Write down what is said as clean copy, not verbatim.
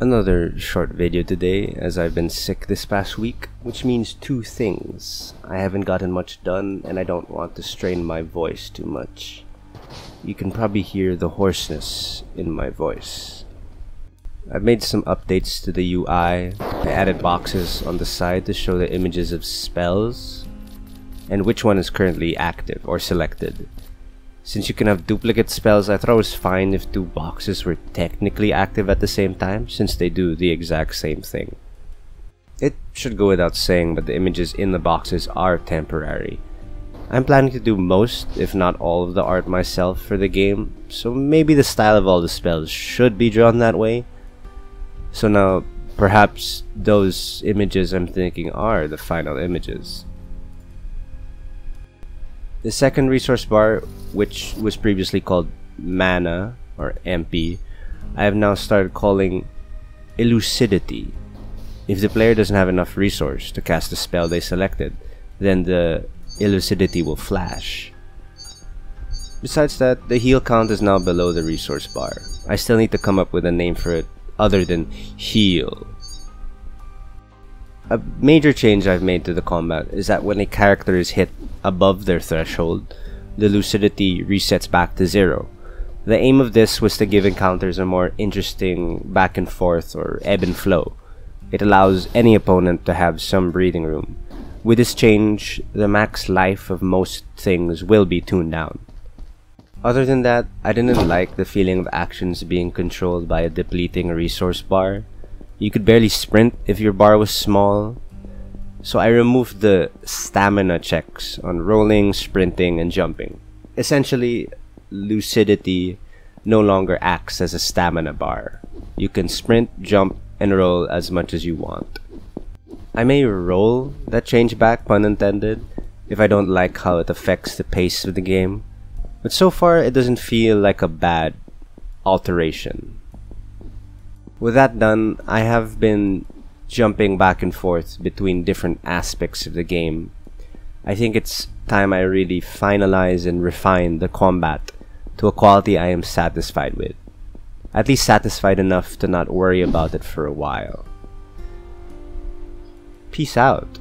Another short video today, as I've been sick this past week, which means two things. I haven't gotten much done, and I don't want to strain my voice too much. You can probably hear the hoarseness in my voice. I've made some updates to the UI. I added boxes on the side to show the images of spells, and which one is currently active or selected. Since you can have duplicate spells, I thought it was fine if two boxes were technically active at the same time, since they do the exact same thing. It should go without saying, but the images in the boxes are temporary. I'm planning to do most, if not all, of the art myself for the game, so maybe the style of all the spells should be drawn that way. So now, perhaps those images I'm thinking are the final images. The second resource bar, which was previously called mana or MP, I have now started calling elucidity. If the player doesn't have enough resource to cast the spell they selected, then the elucidity will flash. Besides that, the heal count is now below the resource bar. I still need to come up with a name for it other than heal. A major change I've made to the combat is that when a character is hit above their threshold, the lucidity resets back to 0. The aim of this was to give encounters a more interesting back and forth or ebb and flow. It allows any opponent to have some breathing room. With this change, the max life of most things will be tuned down. Other than that, I didn't like the feeling of actions being controlled by a depleting resource bar. You could barely sprint if your bar was small. So I removed the stamina checks on rolling, sprinting, and jumping. Essentially, lucidity no longer acts as a stamina bar. You can sprint, jump, and roll as much as you want. I may roll that change back, pun intended, if I don't like how it affects the pace of the game. But so far, it doesn't feel like a bad alteration. With that done, I have been jumping back and forth between different aspects of the game. I think it's time I really finalize and refine the combat to a quality I am satisfied with. At least satisfied enough to not worry about it for a while. Peace out.